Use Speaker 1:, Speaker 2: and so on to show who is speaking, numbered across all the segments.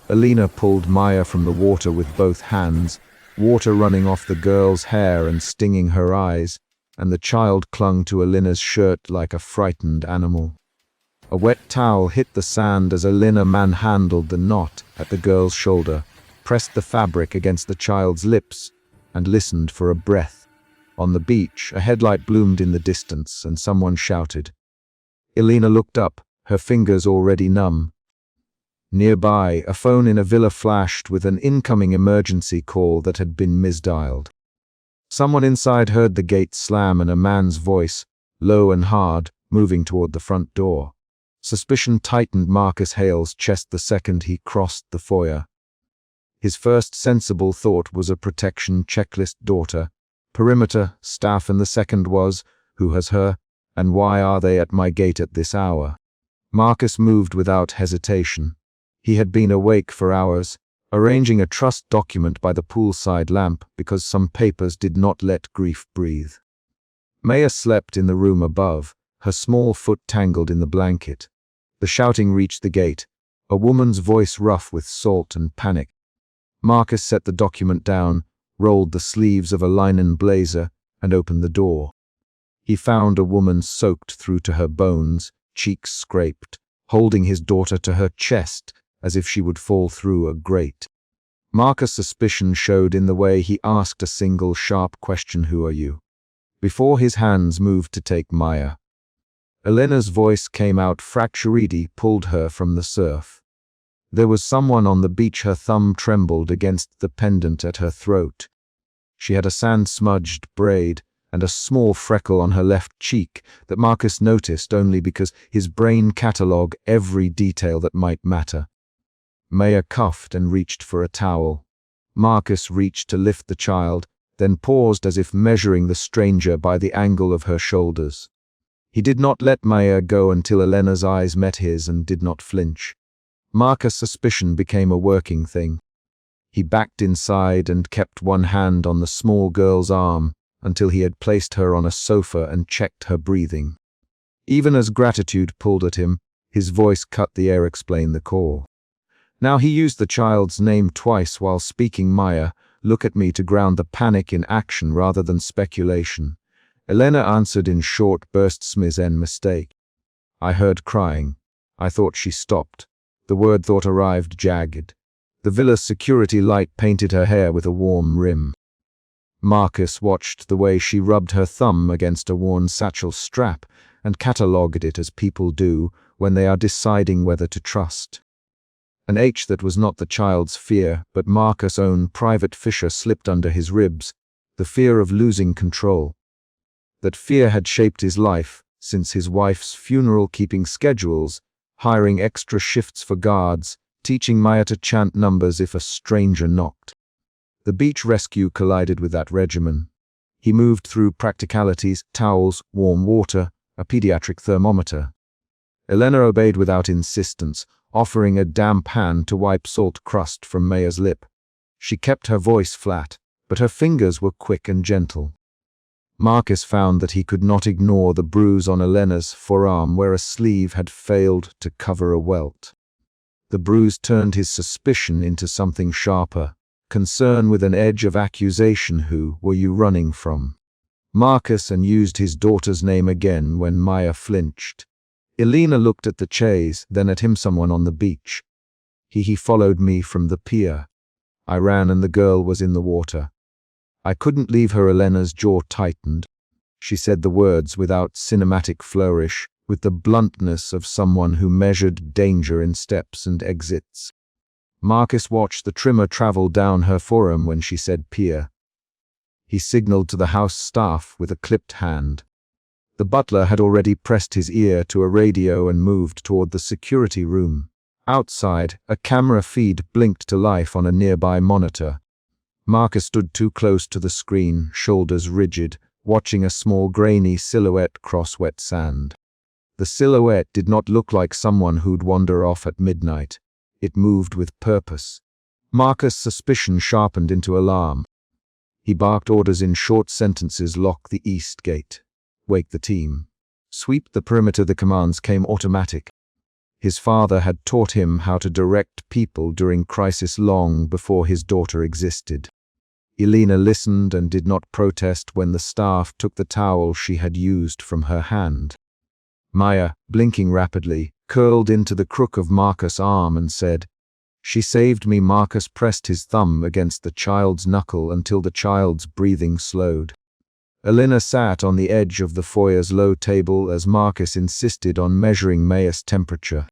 Speaker 1: Elena pulled Maya from the water with both hands, water running off the girl's hair and stinging her eyes, and the child clung to Elena's shirt like a frightened animal. A wet towel hit the sand as Elena manhandled the knot at the girl's shoulder, pressed the fabric against the child's lips, and listened for a breath. On the beach, a headlight bloomed in the distance, and someone shouted. Elena looked up, her fingers already numb. Nearby, a phone in a villa flashed with an incoming emergency call that had been misdialed. Someone inside heard the gate slam and a man's voice, low and hard, moving toward the front door. Suspicion tightened Marcus Hale's chest the second he crossed the foyer. His first sensible thought was a protection checklist: daughter, perimeter, staff, and the second was, who has her, and why are they at my gate at this hour? Marcus moved without hesitation. He had been awake for hours, arranging a trust document by the poolside lamp because some papers did not let grief breathe. Maya slept in the room above, her small foot tangled in the blanket. The shouting reached the gate, a woman's voice rough with salt and panic. Marcus set the document down, rolled the sleeves of a linen blazer, and opened the door. He found a woman soaked through to her bones, cheeks scraped, holding his daughter to her chest as if she would fall through a grate. Marcus' suspicion showed in the way he asked a single sharp question: who are you? Before his hands moved to take Maya. Elena's voice came out fracturedy, pulled her from the surf. There was someone on the beach. Her thumb trembled against the pendant at her throat. She had a sand-smudged braid and a small freckle on her left cheek that Marcus noticed only because his brain catalogued every detail that might matter. Maya coughed and reached for a towel. Marcus reached to lift the child, then paused as if measuring the stranger by the angle of her shoulders. He did not let Maya go until Elena's eyes met his and did not flinch. Marcus' suspicion became a working thing. He backed inside and kept one hand on the small girl's arm until he had placed her on a sofa and checked her breathing. Even as gratitude pulled at him, his voice cut the air. Explain the call. Now he used the child's name twice while speaking. Maya, look at me, to ground the panic in action rather than speculation. Elena answered in short bursts. Miss mistake. I heard crying. I thought she stopped. The word thought arrived jagged. The villa's security light painted her hair with a warm rim. Marcus watched the way she rubbed her thumb against a worn satchel strap and catalogued it as people do when they are deciding whether to trust. An H that was not the child's fear, but Marcus' own private fissure slipped under his ribs, the fear of losing control. That fear had shaped his life since his wife's funeral, keeping schedules, hiring extra shifts for guards, teaching Maya to chant numbers if a stranger knocked. The beach rescue collided with that regimen. He moved through practicalities: towels, warm water, a pediatric thermometer. Elena obeyed without insistence, offering a damp hand to wipe salt crust from Maya's lip. She kept her voice flat, but her fingers were quick and gentle. Marcus found that he could not ignore the bruise on Elena's forearm where a sleeve had failed to cover a welt. The bruise turned his suspicion into something sharper, concern with an edge of accusation. Who were you running from? Marcus, and used his daughter's name again when Maya flinched. Elena looked at the chaise, then at him. Someone on the beach. He followed me from the pier. I ran and the girl was in the water. I couldn't leave her. Elena's jaw tightened. She said the words without cinematic flourish, with the bluntness of someone who measured danger in steps and exits. Marcus watched the trimmer travel down her forearm when she said pier. He signaled to the house staff with a clipped hand. The butler had already pressed his ear to a radio and moved toward the security room. Outside, a camera feed blinked to life on a nearby monitor. Marcus stood too close to the screen, shoulders rigid, watching a small grainy silhouette cross wet sand. The silhouette did not look like someone who'd wander off at midnight. It moved with purpose. Marcus' suspicion sharpened into alarm. He barked orders in short sentences: lock the east gate. Wake the team. Sweep the perimeter. The commands came automatic. His father had taught him how to direct people during crisis long before his daughter existed. Elena listened and did not protest when the staff took the towel she had used from her hand. Maya, blinking rapidly, curled into the crook of Marcus' arm and said, "She saved me." Marcus pressed his thumb against the child's knuckle until the child's breathing slowed. Elena sat on the edge of the foyer's low table as Marcus insisted on measuring Maya's temperature.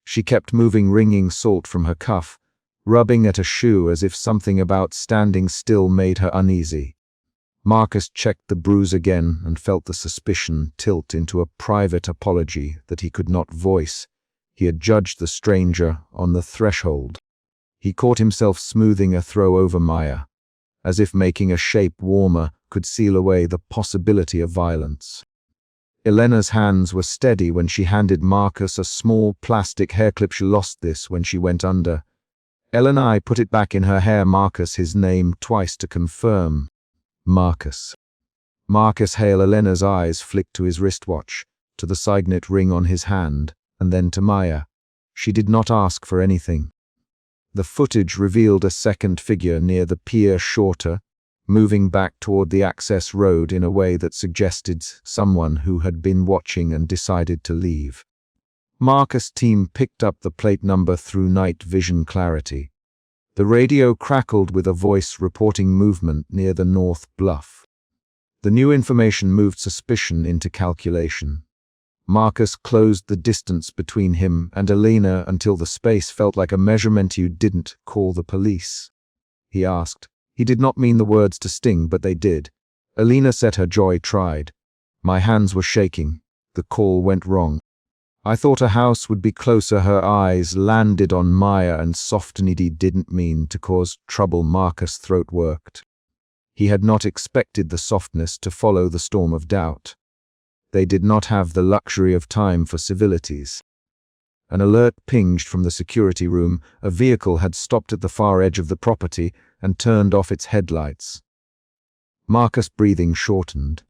Speaker 1: She kept moving wringing salt from her cuff, rubbing at a shoe as if something about standing still made her uneasy. Marcus checked the bruise again and felt the suspicion tilt into a private apology that he could not voice. He had judged the stranger on the threshold. He caught himself smoothing a throw over Maya, as if making a shape warmer could seal away the possibility of violence. Elena's hands were steady when she handed Marcus a small plastic hairclip. She lost this when she went under. Elena, I put it back in her hair. Marcus, his name twice to confirm. Marcus. Marcus Hale. Elena's eyes flicked to his wristwatch, to the signet ring on his hand, and then to Maya. She did not ask for anything. The footage revealed a second figure near the pier, shorter, moving back toward the access road in a way that suggested someone who had been watching and decided to leave. Marcus' team picked up the plate number through night vision clarity. The radio crackled with a voice reporting movement near the North Bluff. The new information moved suspicion into calculation. Marcus closed the distance between him and Elena until the space felt like a measurement. "You didn't call the police?" he asked. He did not mean the words to sting, but they did. Elena said her jaw tried. "My hands were shaking. The call went wrong. I thought a house would be closer." Her eyes landed on Maya and softened. He didn't mean to cause trouble. Marcus' throat worked. He had not expected the softness to follow the storm of doubt. They did not have the luxury of time for civilities. An alert pinged from the security room. A vehicle had stopped at the far edge of the property and turned off its headlights. Marcus' breathing shortened.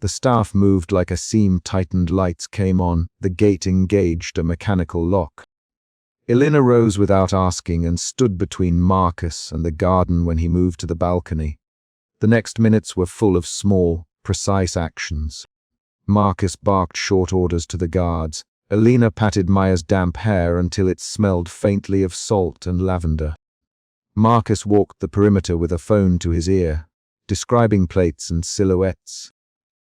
Speaker 1: The staff moved like a seam tightened. Lights came on. The gate engaged a mechanical lock. Elena rose without asking and stood between Marcus and the garden when he moved to the balcony. The next minutes were full of small, precise actions. Marcus barked short orders to the guards. Elena patted Maya's damp hair until it smelled faintly of salt and lavender. Marcus walked the perimeter with a phone to his ear, describing plates and silhouettes,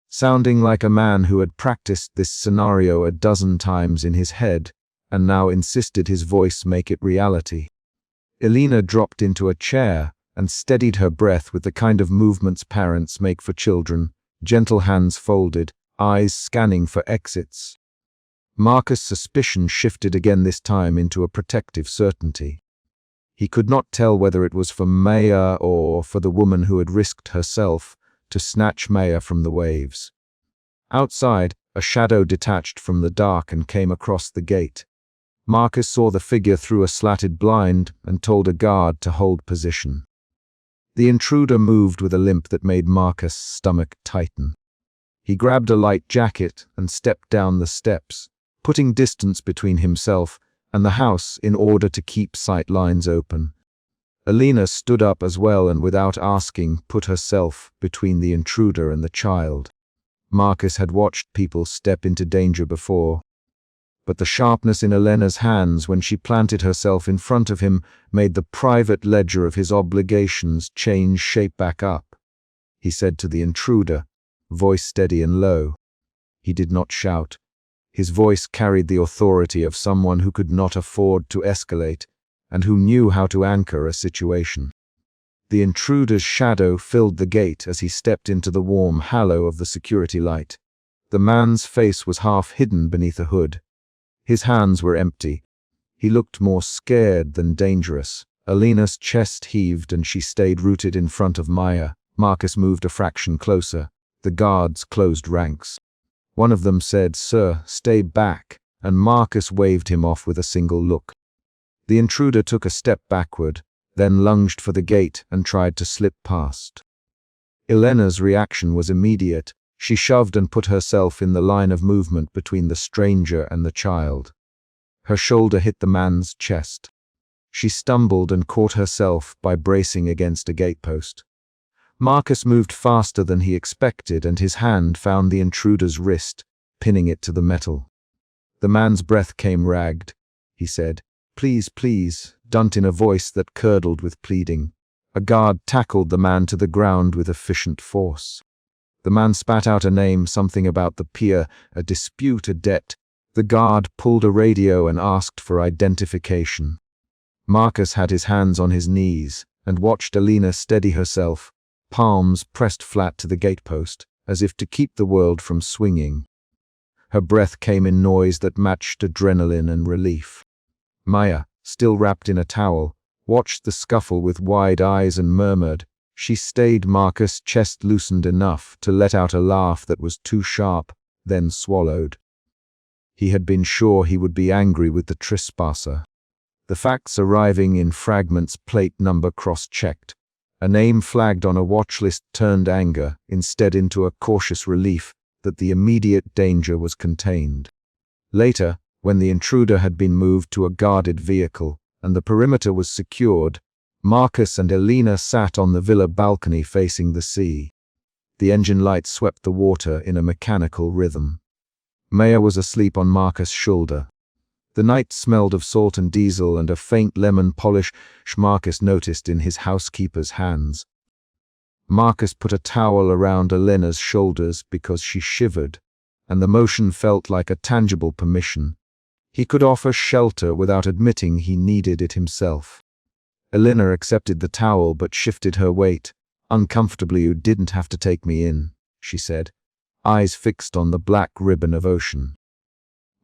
Speaker 1: sounding like a man who had practiced this scenario a dozen times in his head and now insisted his voice make it reality. Elena dropped into a chair and steadied her breath with the kind of movements parents make for children, gentle hands folded, eyes scanning for exits. Marcus' suspicion shifted again, this time into a protective certainty. He could not tell whether it was for Maya or for the woman who had risked herself to snatch Maya from the waves. Outside, a shadow detached from the dark and came across the gate. Marcus saw the figure through a slatted blind and told a guard to hold position. The intruder moved with a limp that made Marcus' stomach tighten. He grabbed a light jacket and stepped down the steps, putting distance between himself and the house in order to keep sight lines open. Elena stood up as well and without asking put herself between the intruder and the child. Marcus had watched people step into danger before, but the sharpness in Elena's hands when she planted herself in front of him made the private ledger of his obligations change shape. "Back up," he said to the intruder, voice steady and low. He did not shout. His voice carried the authority of someone who could not afford to escalate and who knew how to anchor a situation. The intruder's shadow filled the gate as he stepped into the warm halo of the security light. The man's face was half hidden beneath a hood. His hands were empty. He looked more scared than dangerous. Elena's chest heaved and she stayed rooted in front of Maya. Marcus moved a fraction closer. The guards closed ranks. One of them said, "Sir, stay back," and Marcus waved him off with a single look. The intruder took a step backward, then lunged for the gate and tried to slip past. Elena's reaction was immediate. She shoved and put herself in the line of movement between the stranger and the child. Her shoulder hit the man's chest. She stumbled and caught herself by bracing against a gatepost. Marcus moved faster than he expected, and his hand found the intruder's wrist, pinning it to the metal. The man's breath came ragged. He said, "Please, please," dunt in a voice that curdled with pleading. A guard tackled the man to the ground with efficient force. The man spat out a name, something about the pier, a dispute, a debt. The guard pulled a radio and asked for identification. Marcus had his hands on his knees and watched Alina steady herself, palms pressed flat to the gatepost, as if to keep the world from swinging. Her breath came in noise that matched adrenaline and relief. Maya, still wrapped in a towel, watched the scuffle with wide eyes and murmured. She stayed. Marcus' chest loosened enough to let out a laugh that was too sharp, then swallowed. He had been sure he would be angry with the trespasser. The facts arriving in fragments, plate number cross-checked. A name flagged on a watch list turned anger instead into a cautious relief that the immediate danger was contained. Later, when the intruder had been moved to a guarded vehicle and the perimeter was secured, Marcus and Alina sat on the villa balcony facing the sea. The engine lights swept the water in a mechanical rhythm. Maya was asleep on Marcus' shoulder. The night smelled of salt and diesel and a faint lemon polish Marcus noticed in his housekeeper's hands. Marcus put a towel around Alina's shoulders because she shivered, and the motion felt like a tangible permission. He could offer shelter without admitting he needed it himself. Alina accepted the towel but shifted her weight. "Uncomfortably, you didn't have to take me in," she said, eyes fixed on the black ribbon of ocean.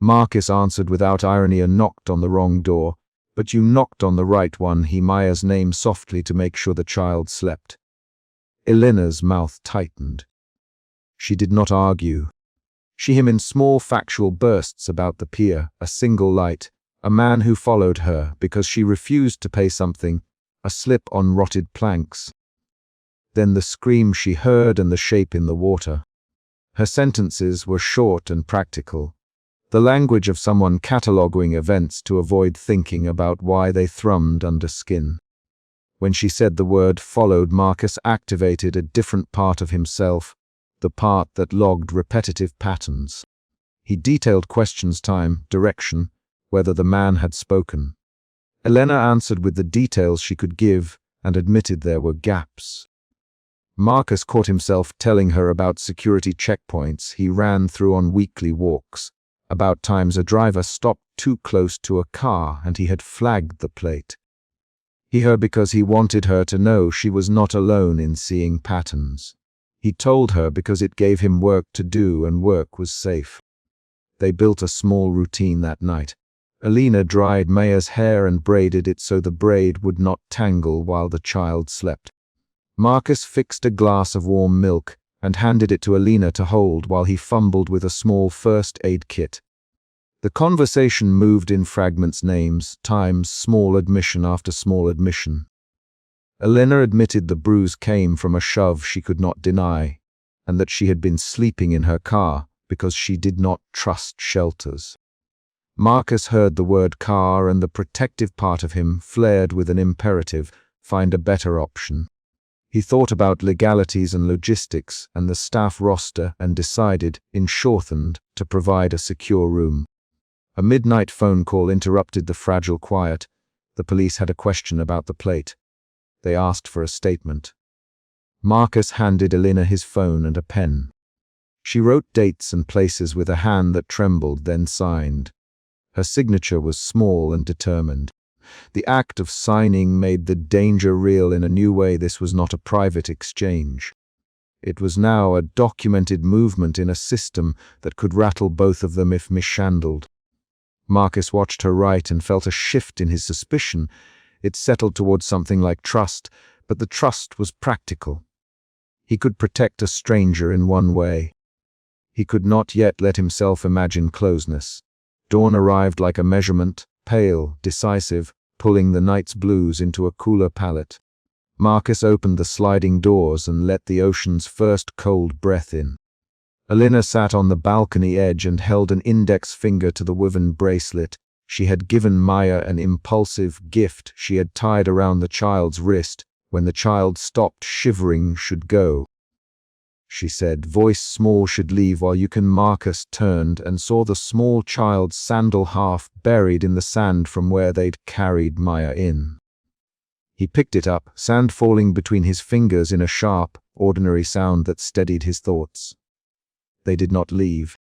Speaker 1: Marcus answered without irony and knocked on the wrong door. "But you knocked on the right one," he Maya's name softly to make sure the child slept. Alina's mouth tightened. She did not argue. She him in small factual bursts about the pier, a single light, a man who followed her because she refused to pay something, a slip on rotted planks. Then the scream she heard and the shape in the water. Her sentences were short and practical, the language of someone cataloguing events to avoid thinking about why they thrummed under skin. When she said the word followed, Marcus activated a different part of himself, the part that logged repetitive patterns. He detailed questions, time, direction, whether the man had spoken. Alina answered with the details she could give and admitted there were gaps. Marcus caught himself telling her about security checkpoints he ran through on weekly walks, about times a driver stopped too close to a car and he had flagged the plate. He heard because he wanted her to know she was not alone in seeing patterns. He told her because it gave him work to do and work was safe. They built a small routine that night. Alina dried Maya's hair and braided it so the braid would not tangle while the child slept. Marcus fixed a glass of warm milk and handed it to Alina to hold while he fumbled with a small first aid kit. The conversation moved in fragments, names, times, small admission after small admission. Alina admitted the bruise came from a shove she could not deny, and that she had been sleeping in her car because she did not trust shelters. Marcus heard the word car and the protective part of him flared with an imperative, find a better option. He thought about legalities and logistics and the staff roster and decided, in shorthand, to provide a secure room. A midnight phone call interrupted the fragile quiet. The police had a question about the plate. They asked for a statement. Marcus handed Alina his phone and a pen. She wrote dates and places with a hand that trembled, then signed. Her signature was small and determined. The act of signing made the danger real in a new way. This was not a private exchange. It was now a documented movement in a system that could rattle both of them if mishandled. Marcus watched her write and felt a shift in his suspicion. It settled towards something like trust, but the trust was practical. He could protect a stranger in one way. He could not yet let himself imagine closeness. Dawn arrived like a measurement, pale, decisive, pulling the night's blues into a cooler palette. Marcus opened the sliding doors and let the ocean's first cold breath in. Alina sat on the balcony edge and held an index finger to the woven bracelet, She had given Maya an impulsive gift she had tied around the child's wrist. When the child stopped shivering, should go, she said, voice small, should leave, while you can. Marcus turned and saw the small child's sandal half buried in the sand from where they'd carried Maya in. He picked it up, sand falling between his fingers in a sharp, ordinary sound that steadied his thoughts. They did not leave.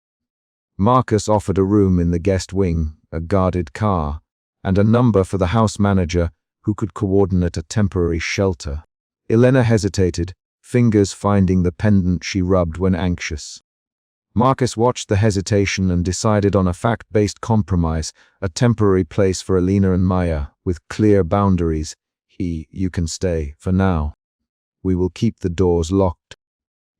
Speaker 1: Marcus offered a room in the guest wing, a guarded car, and a number for the house manager who could coordinate a temporary shelter. Elena hesitated, fingers finding the pendant she rubbed when anxious. Marcus watched the hesitation and decided on a fact-based compromise, a temporary place for Elena and Maya, with clear boundaries. You can stay, for now. We will keep the doors locked.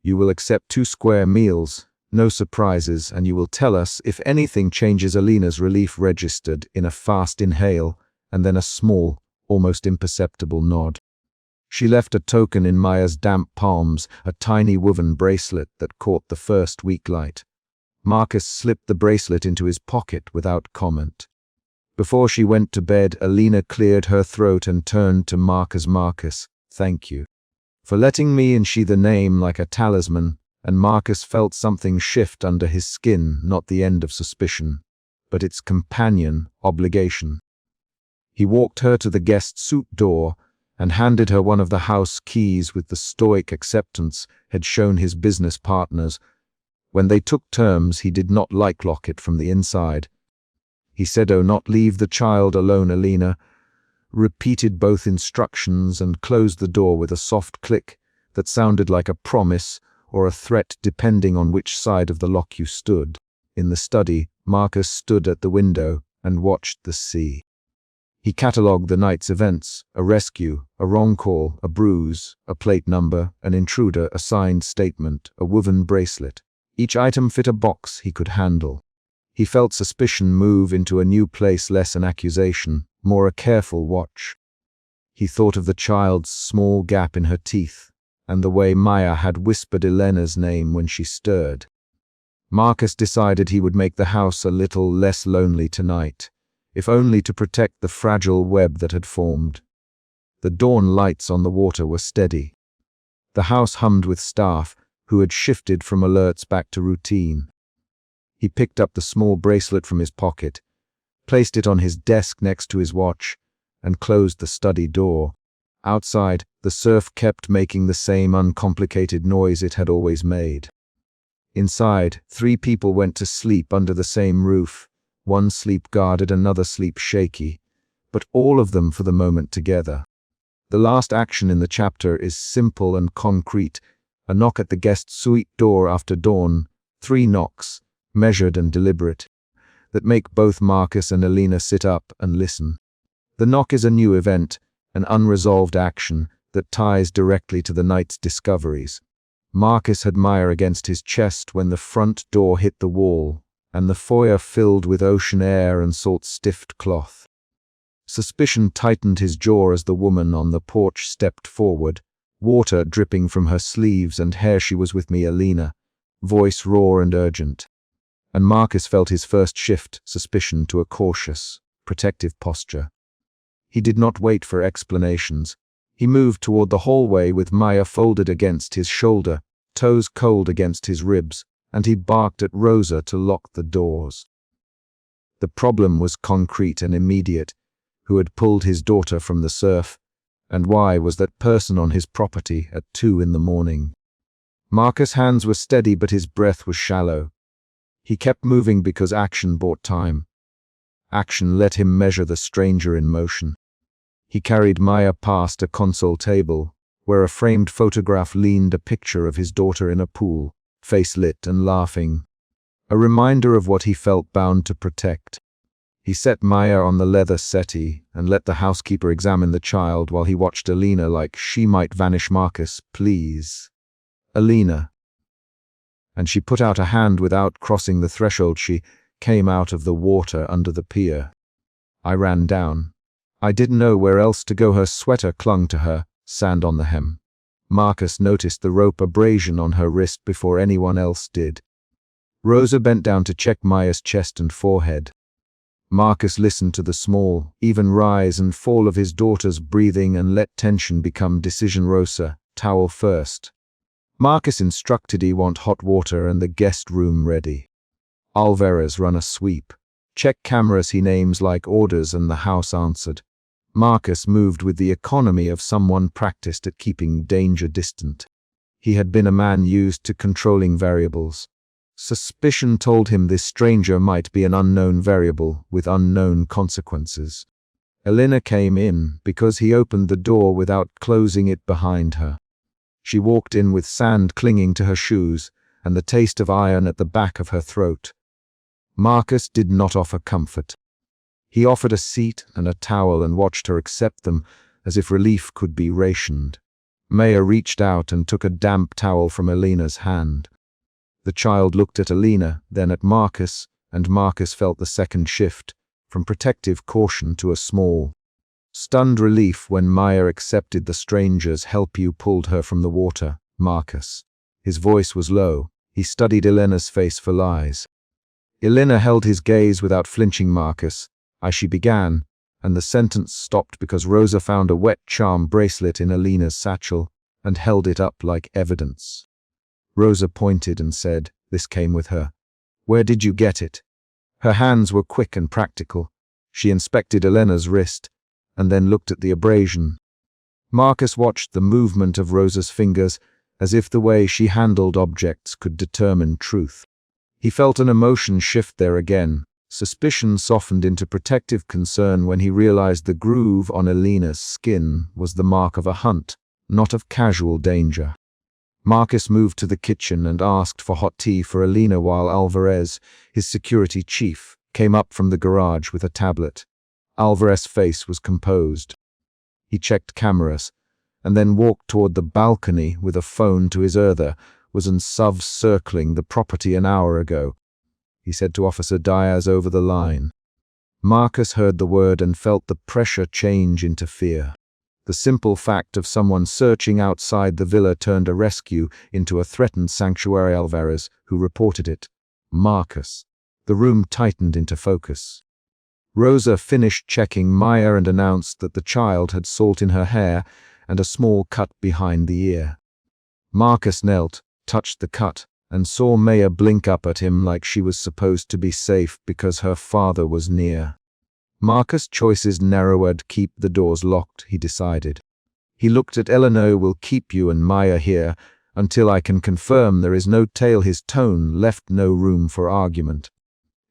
Speaker 1: You will accept 2 square meals, no surprises, and you will tell us if anything changes. Elena's relief registered in a fast inhale, and then a small, almost imperceptible nod. She left a token in Maya's damp palms, a tiny woven bracelet that caught the first weak light. Marcus slipped the bracelet into his pocket without comment. Before she went to bed, Elena cleared her throat and turned to Marcus. Marcus, thank you for letting me and she the name like a talisman, and Marcus felt something shift under his skin, not the end of suspicion, but its companion, obligation. He walked her to the guest suite door and handed her one of the house keys with the stoic acceptance had shown his business partners. When they took terms, he did not lock it from the inside. He said, "Oh, not leave the child alone." Elena repeated both instructions and closed the door with a soft click that sounded like a promise or a threat depending on which side of the lock you stood. In the study, Marcus stood at the window and watched the sea. He catalogued the night's events: a rescue, a wrong call, a bruise, a plate number, an intruder, a signed statement, a woven bracelet. Each item fit a box he could handle. He felt suspicion move into a new place, less an accusation, more a careful watch. He thought of the child's small gap in her teeth, and the way Maya had whispered Elena's name when she stirred. Marcus decided he would make the house a little less lonely tonight, if only to protect the fragile web that had formed. The dawn lights on the water were steady. The house hummed with staff who had shifted from alerts back to routine. He picked up the small bracelet from his pocket, placed it on his desk next to his watch, and closed the study door. Outside, the surf kept making the same uncomplicated noise it had always made. Inside, 3 people went to sleep under the same roof. One sleep guarded, another sleep shaky, but all of them for the moment together. The last action in the chapter is simple and concrete: a knock at the guest suite door after dawn, 3 knocks, measured and deliberate, that make both Marcus and Elena sit up and listen. The knock is a new event, an unresolved action that ties directly to the night's discoveries. Marcus had Maya against his chest when the front door hit the wall, and the foyer filled with ocean air and salt-stiffed cloth. Suspicion tightened his jaw as the woman on the porch stepped forward, water dripping from her sleeves and hair. "She was with me, Elena," voice raw and urgent. And Marcus felt his first shift, suspicion to a cautious, protective posture. He did not wait for explanations. He moved toward the hallway with Maya folded against his shoulder, toes cold against his ribs, and he barked at Rosa to lock the doors. The problem was concrete and immediate: who had pulled his daughter from the surf, and why was that person on his property at 2 in the morning? Marcus' hands were steady, but his breath was shallow. He kept moving because action bought time. Action let him measure the stranger in motion. He carried Maya past a console table, where a framed photograph leaned, a picture of his daughter in a pool, face lit and laughing, a reminder of what he felt bound to protect. He set Maya on the leather settee and let the housekeeper examine the child while he watched Elena like she might vanish. "Marcus, please." "Elena." And she put out a hand without crossing the threshold. She came out of the water under the pier. I ran down. I didn't know where else to go. Her sweater clung to her, sand on the hem. Marcus noticed the rope abrasion on her wrist before anyone else did. Rosa bent down to check Maya's chest and forehead. Marcus listened to the small, even rise and fall of his daughter's breathing and let tension become decision. Rosa, towel first. Marcus instructed he want hot water and the guest room ready. Alvarez run a sweep. Check cameras he names like orders and the house answered. Marcus moved with the economy of someone practiced at keeping danger distant. He had been a man used to controlling variables. Suspicion told him this stranger might be an unknown variable with unknown consequences. Elena came in because he opened the door without closing it behind her. She walked in with sand clinging to her shoes and the taste of iron at the back of her throat. Marcus did not offer comfort. He offered a seat and a towel and watched her accept them as if relief could be rationed. Maya reached out and took a damp towel from Elena's hand. The child looked at Elena, then at Marcus, and Marcus felt the second shift, from protective caution to a small, stunned relief when Maya accepted the stranger's help. You pulled her from the water, Marcus. His voice was low. He studied Elena's face for lies. Elena held his gaze without flinching. Marcus, she began, and the sentence stopped because Rosa found a wet charm bracelet in Elena's satchel and held it up like evidence. Rosa pointed and said, "This came with her. Where did you get it?" Her hands were quick and practical. She inspected Elena's wrist and then looked at the abrasion. Marcus watched the movement of Rosa's fingers as if the way she handled objects could determine truth. He felt an emotion shift there again. Suspicion softened into protective concern when he realized the groove on Elena's skin was the mark of a hunt, not of casual danger. Marcus moved to the kitchen and asked for hot tea for Elena while Alvarez, his security chief, came up from the garage with a tablet. Alvarez's face was composed. He checked cameras and then walked toward the balcony with a phone to his ear. Was in SUV circling the property an hour ago, he said to Officer Diaz over the line. Marcus heard the word and felt the pressure change into fear. The simple fact of someone searching outside the villa turned a rescue into a threatened sanctuary. Alvarez, who reported it. Marcus. The room tightened into focus. Rosa finished checking Maya and announced that the child had salt in her hair and a small cut behind the ear. Marcus knelt, touched the cut, and saw Maya blink up at him like she was supposed to be safe because her father was near. Marcus' choices narrowed. Keep the doors locked, he decided. He looked at Eleanor. Will keep you and Maya here until I can confirm there is no tail. His tone left no room for argument.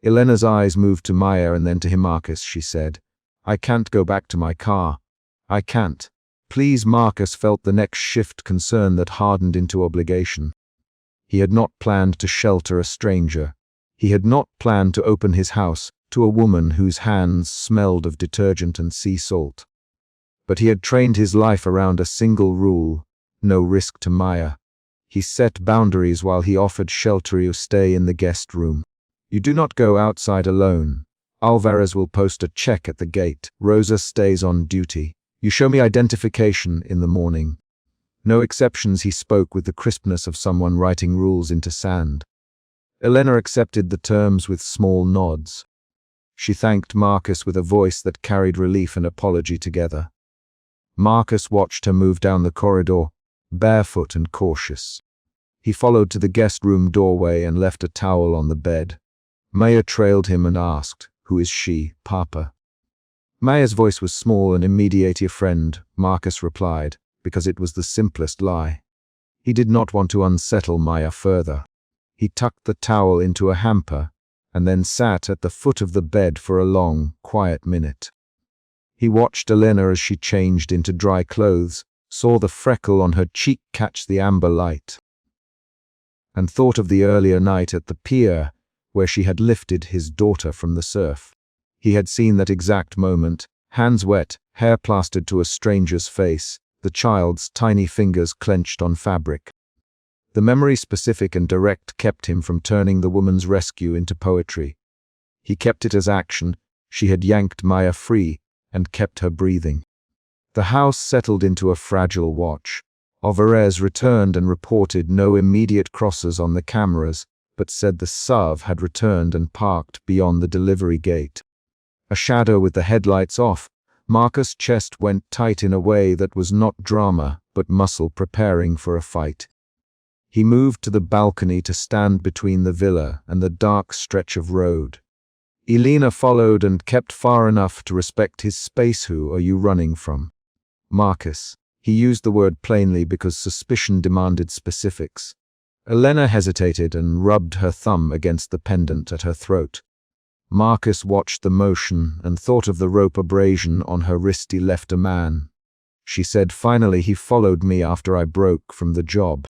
Speaker 1: Elena's eyes moved to Maya and then to him. Marcus, she said, I can't go back to my car. I can't. Please. Marcus felt the next shift, concern that hardened into obligation. He had not planned to shelter a stranger. He had not planned to open his house to a woman whose hands smelled of detergent and sea salt. But he had trained his life around a single rule: no risk to Maya. He set boundaries while he offered shelter. You stay in the guest room. You do not go outside alone. Alvarez will post a check at the gate. Rosa stays on duty. You show me identification in the morning. No exceptions. He spoke with the crispness of someone writing rules into sand. Elena accepted the terms with small nods. She thanked Marcus with a voice that carried relief and apology together. Marcus watched her move down the corridor, barefoot and cautious. He followed to the guest room doorway and left a towel on the bed. Maya trailed him and asked, "Who is she, Papa?" Maya's voice was small and immediate. "A friend," Marcus replied, because it was the simplest lie. He did not want to unsettle Maya further. He tucked the towel into a hamper and then sat at the foot of the bed for a long, quiet minute. He watched Elena as she changed into dry clothes, saw the freckle on her cheek catch the amber light, and thought of the earlier night at the pier where she had lifted his daughter from the surf. He had seen that exact moment, hands wet, hair plastered to a stranger's face, the child's tiny fingers clenched on fabric. The memory, specific and direct, kept him from turning the woman's rescue into poetry. He kept it as action. She had yanked Maya free and kept her breathing. The house settled into a fragile watch. Alvarez returned and reported no immediate crosses on the cameras, but said the SUV had returned and parked beyond the delivery gate. A shadow with the headlights off, Marcus' chest went tight in a way that was not drama, but muscle preparing for a fight. He moved to the balcony to stand between the villa and the dark stretch of road. Elena followed and kept far enough to respect his space. Who are you running from? Marcus. He used the word plainly because suspicion demanded specifics. Elena hesitated and rubbed her thumb against the pendant at her throat. Marcus watched the motion and thought of the rope abrasion on her wrist. He left a man. She said, finally, he followed me after I broke from the job.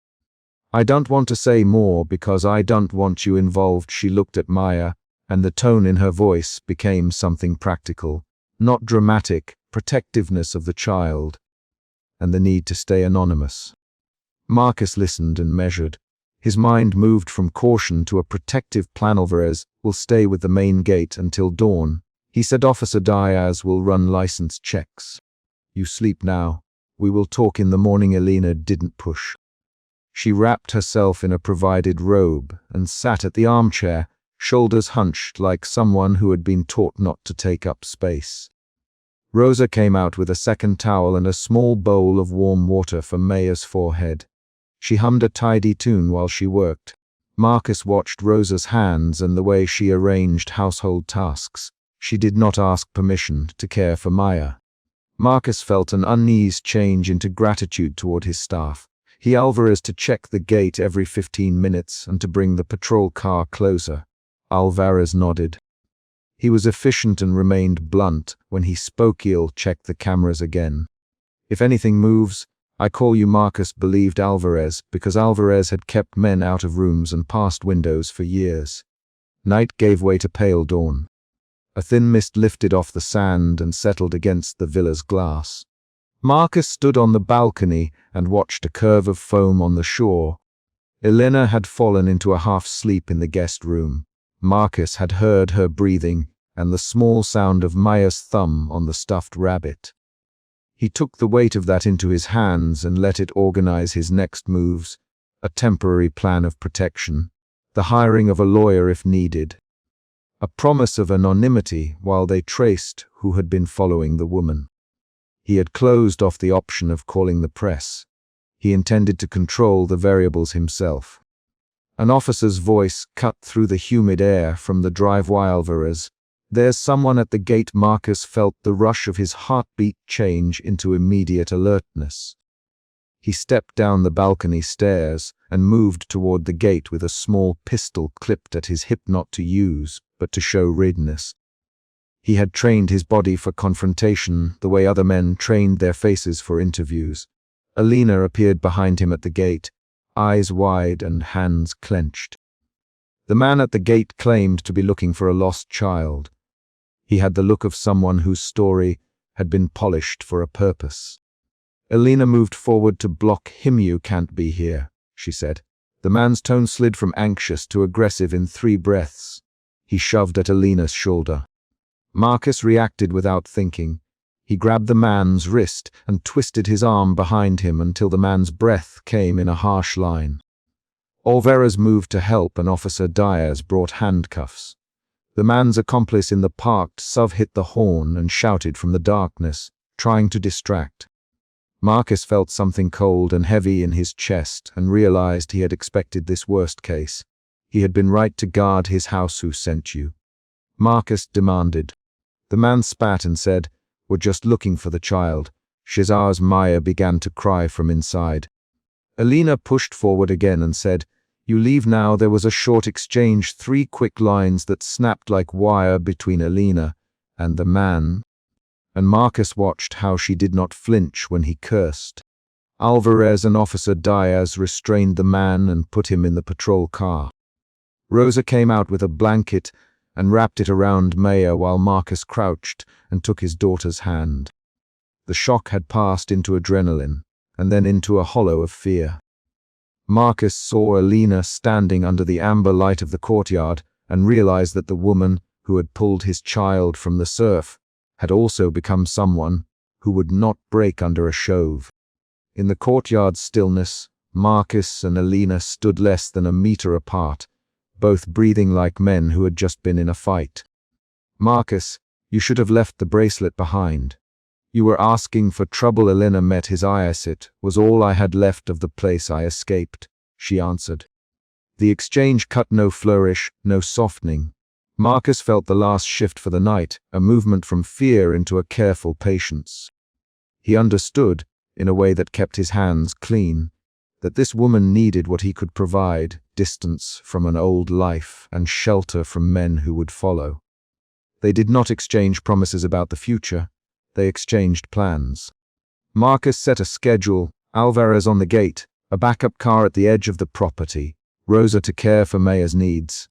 Speaker 1: I don't want to say more because I don't want you involved. She looked at Maya, and the tone in her voice became something practical, not dramatic, protectiveness of the child, and the need to stay anonymous. Marcus listened and measured. His mind moved from caution to a protective plan. Alvarez will stay with the main gate until dawn. He said Officer Diaz will run license checks. You sleep now. We will talk in the morning. Elena didn't push. She wrapped herself in a provided robe and sat at the armchair, shoulders hunched like someone who had been taught not to take up space. Rosa came out with a second towel and a small bowl of warm water for Maya's forehead. She hummed a tidy tune while she worked. Marcus watched Rosa's hands and the way she arranged household tasks. She did not ask permission to care for Maya. Marcus felt an unease change into gratitude toward his staff. He Alvarez to check the gate every 15 minutes and to bring the patrol car closer. Alvarez nodded. He was efficient and remained blunt when he spoke. He'll check the cameras again. If anything moves, I call you. Marcus believed Alvarez because Alvarez had kept men out of rooms and past windows for years. Night gave way to pale dawn. A thin mist lifted off the sand and settled against the villa's glass. Marcus stood on the balcony and watched a curve of foam on the shore. Elena had fallen into a half-sleep in the guest room. Marcus had heard her breathing and the small sound of Maya's thumb on the stuffed rabbit. He took the weight of that into his hands and let it organize his next moves, a temporary plan of protection, the hiring of a lawyer if needed, a promise of anonymity while they traced who had been following the woman. He had closed off the option of calling the press. He intended to control the variables himself. An officer's voice cut through the humid air from the driveway. Alvarez, there's someone at the gate. Marcus felt the rush of his heartbeat change into immediate alertness. He stepped down the balcony stairs and moved toward the gate with a small pistol clipped at his hip, not to use, but to show readiness. He had trained his body for confrontation the way other men trained their faces for interviews. Elena appeared behind him at the gate, eyes wide and hands clenched. The man at the gate claimed to be looking for a lost child. He had the look of someone whose story had been polished for a purpose. Elena moved forward to block him. You can't be here, she said. The man's tone slid from anxious to aggressive in 3 breaths. He shoved at Elena's shoulder. Marcus reacted without thinking. He grabbed the man's wrist and twisted his arm behind him until the man's breath came in a harsh line. Alvarez moved to help and Officer Diaz brought handcuffs. The man's accomplice in the parked SUV hit the horn and shouted from the darkness, trying to distract. Marcus felt something cold and heavy in his chest and realized he had expected this worst case. He had been right to guard his house. Who sent you? Marcus demanded. The man spat and said, We're just looking for the child. Shazar's Maya began to cry from inside. Elena pushed forward again and said, You leave now. There was a short exchange, 3 quick lines that snapped like wire between Elena and the man, and Marcus watched how she did not flinch when he cursed. Alvarez and Officer Diaz restrained the man and put him in the patrol car. Rosa came out with a blanket and wrapped it around Maya while Marcus crouched and took his daughter's hand. The shock had passed into adrenaline and then into a hollow of fear. Marcus saw Elena standing under the amber light of the courtyard and realized that the woman who had pulled his child from the surf had also become someone who would not break under a shove. In the courtyard's stillness, Marcus and Elena stood less than a meter apart, both breathing like men who had just been in a fight. Marcus, You should have left the bracelet behind. You were asking for trouble. Elena met his eyes. It was all I had left of the place I escaped, she answered. The exchange cut no flourish, no softening. Marcus felt the last shift for the night, a movement from fear into a careful patience. He understood, in a way that kept his hands clean, that this woman needed what he could provide, distance from an old life and shelter from men who would follow. They did not exchange promises about the future. They exchanged plans. Marcus set a schedule, Alvarez on the gate, a backup car at the edge of the property, Rosa to care for Maya's needs,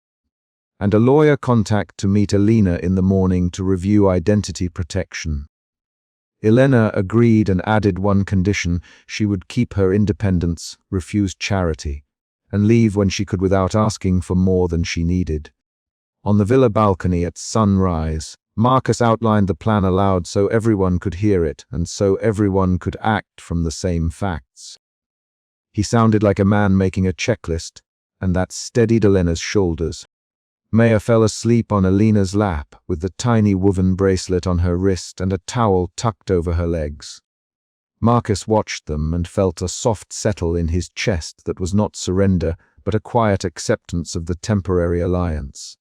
Speaker 1: and a lawyer contact to meet Elena in the morning to review identity protection. Elena agreed and added one condition: she would keep her independence, refuse charity, and leave when she could without asking for more than she needed. On the villa balcony at sunrise, Marcus outlined the plan aloud so everyone could hear it and so everyone could act from the same facts. He sounded like a man making a checklist, and that steadied Elena's shoulders. Maya fell asleep on Elena's lap with the tiny woven bracelet on her wrist and a towel tucked over her legs. Marcus watched them and felt a soft settle in his chest that was not surrender but a quiet acceptance of the temporary alliance.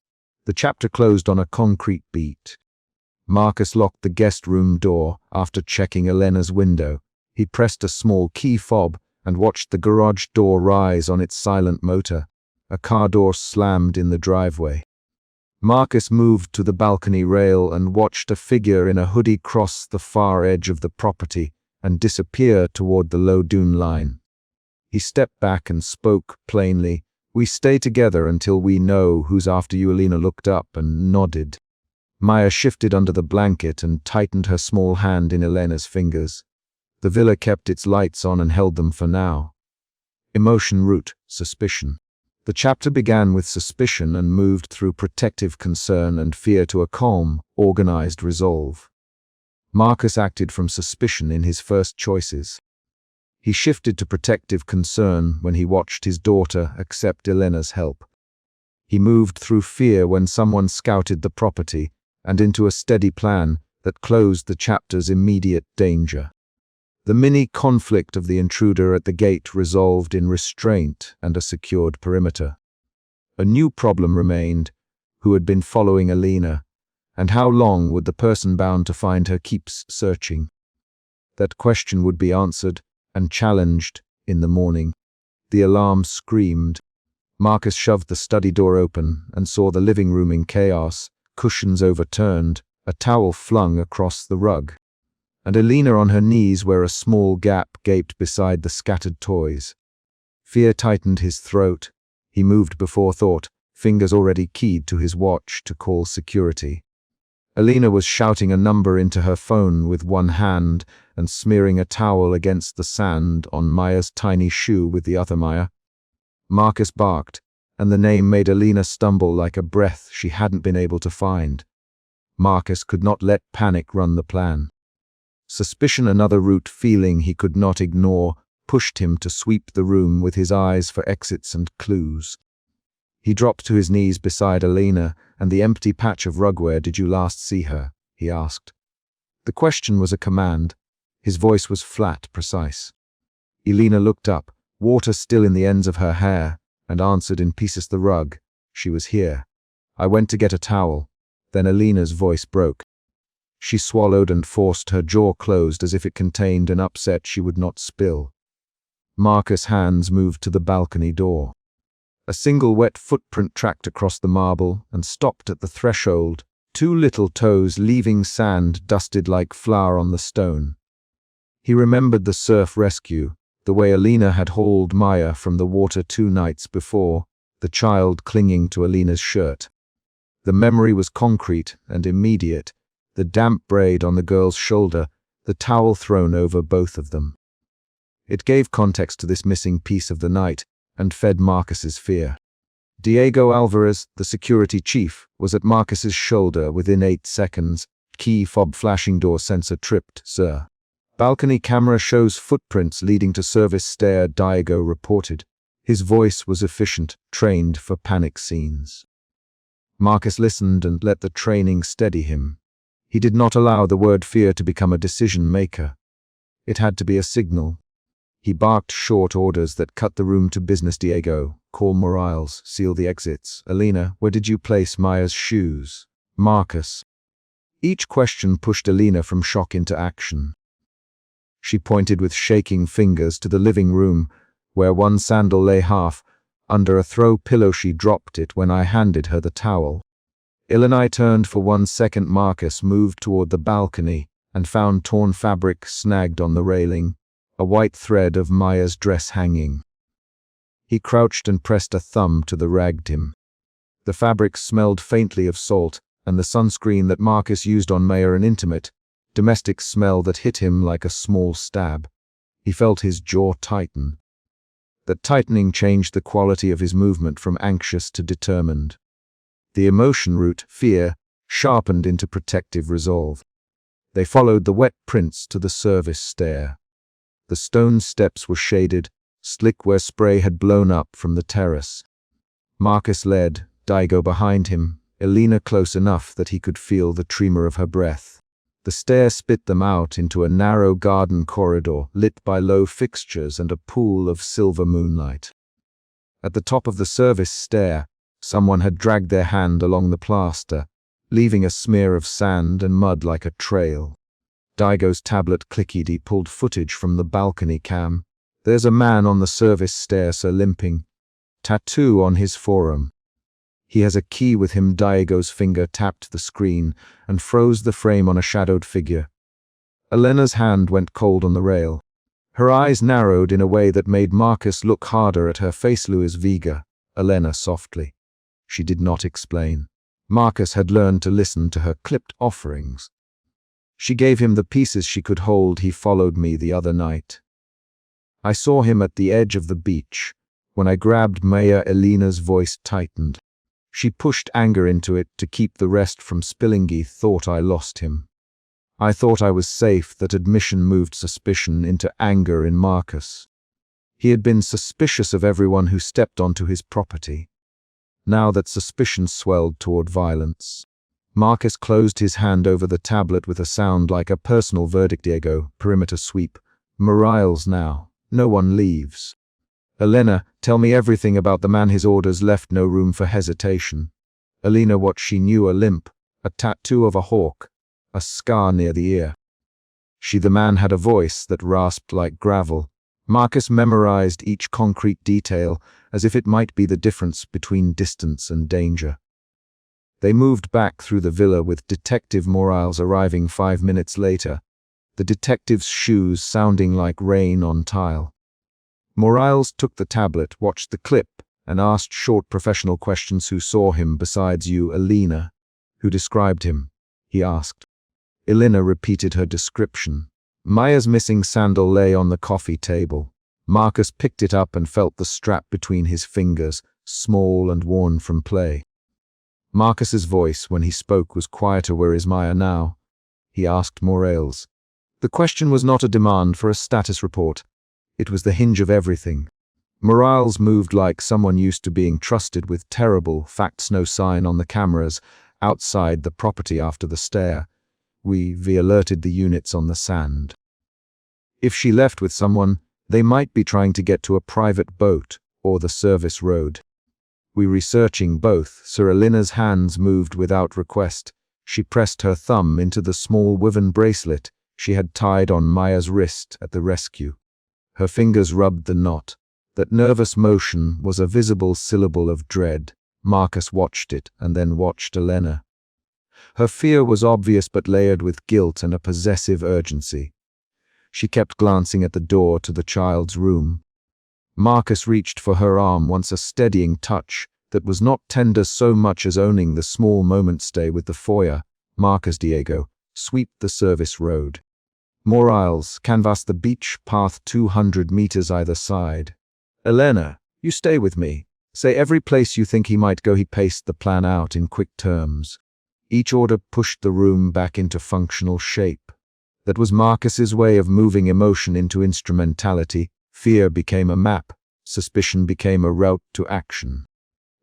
Speaker 1: The chapter closed on a concrete beat. Marcus locked the guest room door after checking Elena's window. He pressed a small key fob and watched the garage door rise on its silent motor. A car door slammed in the driveway. Marcus moved to the balcony rail and watched a figure in a hoodie cross the far edge of the property and disappear toward the low dune line. He stepped back and spoke plainly. "We stay together until we know who's after you." Elena looked up and nodded. Maya shifted under the blanket and tightened her small hand in Elena's fingers. The villa kept its lights on and held them for now. Emotion root, suspicion. The chapter began with suspicion and moved through protective concern and fear to a calm, organized resolve. Marcus acted from suspicion in his first choices. He shifted to protective concern when he watched his daughter accept Elena's help. He moved through fear when someone scouted the property and into a steady plan that closed the chapter's immediate danger. The mini-conflict of the intruder at the gate resolved in restraint and a secured perimeter. A new problem remained: who had been following Elena, and how long would the person bound to find her keep searching? That question would be answered and challenged in the morning. The alarm screamed. Marcus shoved the study door open and saw the living room in chaos, cushions overturned, a towel flung across the rug, and Elena on her knees where a small gap gaped beside the scattered toys. Fear tightened his throat. He moved before thought, fingers already keyed to his watch to call security. Elena was shouting a number into her phone with one hand and smearing a towel against the sand on Maya's tiny shoe with the other. Maya. Marcus barked, and the name made Elena stumble like a breath she hadn't been able to find. Marcus could not let panic run the plan. Suspicion, another root feeling he could not ignore, pushed him to sweep the room with his eyes for exits and clues. He dropped to his knees beside Elena and the empty patch of rug. "Where did you last see her?" he asked. The question was a command. His voice was flat, precise. Elena looked up, water still in the ends of her hair, and answered in pieces. "The rug. She was here. I went to get a towel." Then Elena's voice broke. She swallowed and forced her jaw closed as if it contained an upset she would not spill. Marcus' hands moved to the balcony door. A single wet footprint tracked across the marble and stopped at the threshold, 2 little toes leaving sand dusted like flour on the stone. He remembered the surf rescue, the way Elena had hauled Maya from the water 2 nights before, the child clinging to Elena's shirt. The memory was concrete and immediate, the damp braid on the girl's shoulder, the towel thrown over both of them. It gave context to this missing piece of the night and fed Marcus's fear. Diego Alvarez, the security chief, was at Marcus's shoulder within 8 seconds. "Key fob flashing, door sensor tripped, sir." "Balcony camera shows footprints leading to service stair," Diego reported. His voice was efficient, trained for panic scenes. Marcus listened and let the training steady him. He did not allow the word fear to become a decision maker. It had to be a signal. He barked short orders that cut the room to business. Diego, call Morales, seal the exits. Elena, where did you place Maya's shoes? Marcus. Each question pushed Elena from shock into action. She pointed with shaking fingers to the living room, where one sandal lay half. Under a throw pillow she dropped it when I handed her the towel. Elena turned for 1 second. Marcus moved toward the balcony and found torn fabric snagged on the railing, a white thread of Maya's dress hanging. He crouched and pressed a thumb to the ragtim. The fabric smelled faintly of salt, and the sunscreen that Marcus used on Maya an intimate, domestic smell that hit him like a small stab. He felt his jaw tighten. That tightening changed the quality of his movement from anxious to determined. The emotion root, fear, sharpened into protective resolve. They followed the wet prints to the service stair. The stone steps were shaded, slick where spray had blown up from the terrace. Marcus led, Diego behind him, Elena close enough that he could feel the tremor of her breath. The stair spit them out into a narrow garden corridor lit by low fixtures and a pool of silver moonlight. At the top of the service stair, someone had dragged their hand along the plaster, leaving a smear of sand and mud like a trail. Diego's tablet clicked. He pulled footage from the balcony cam. There's a man on the service stairs limping. Tattoo on his forearm. He has a key with him. Diego's finger tapped the screen and froze the frame on a shadowed figure. Elena's hand went cold on the rail. Her eyes narrowed in a way that made Marcus look harder at her face. Luis Vega, Elena softly. She did not explain. Marcus had learned to listen to her clipped offerings. She gave him the pieces she could hold. He followed me the other night. I saw him at the edge of the beach. When I grabbed Maya, Elena's voice tightened. She pushed anger into it to keep the rest from spilling. He thought I lost him. I thought I was safe. That admission moved suspicion into anger in Marcus. He had been suspicious of everyone who stepped onto his property. Now that suspicion swelled toward violence. Marcus closed his hand over the tablet with a sound like a personal verdict. Diego, perimeter sweep. Morales now. No one leaves. Elena, tell me everything about the man. His orders left no room for hesitation. Elena, what she knew: a limp, a tattoo of a hawk, a scar near the ear. The man had a voice that rasped like gravel. Marcus memorized each concrete detail as if it might be the difference between distance and danger. They moved back through the villa with Detective Morales arriving 5 minutes later, the detective's shoes sounding like rain on tile. Morales took the tablet, watched the clip, and asked short professional questions. Who saw him besides you? Elena. Who described him? He asked. Elena repeated her description. Maya's missing sandal lay on the coffee table. Marcus picked it up and felt the strap between his fingers, small and worn from play. Marcus's voice, when he spoke, was quieter. Where is Maya now? He asked Morales. The question was not a demand for a status report. It was the hinge of everything. Morales moved like someone used to being trusted with terrible facts. No sign on the cameras outside the property after the stair. We alerted the units on the sand. If she left with someone, they might be trying to get to a private boat or the service road. We researching both. Sir Elena's hands moved without request. She pressed her thumb into the small woven bracelet she had tied on Maya's wrist at the rescue. Her fingers rubbed the knot. That nervous motion was a visible syllable of dread. Marcus watched it and then watched Elena. Her fear was obvious but layered with guilt and a possessive urgency. She kept glancing at the door to the child's room. Marcus reached for her arm once, a steadying touch that was not tender so much as owning the small moment. Stay with the foyer. Marcus. Diego, sweep the service road. Morales, canvass the beach path 200 meters either side. Elena, you stay with me. Say every place you think he might go. He paced the plan out in quick terms. Each order pushed the room back into functional shape. That was Marcus's way of moving emotion into instrumentality. Fear became a map. Suspicion became a route to action.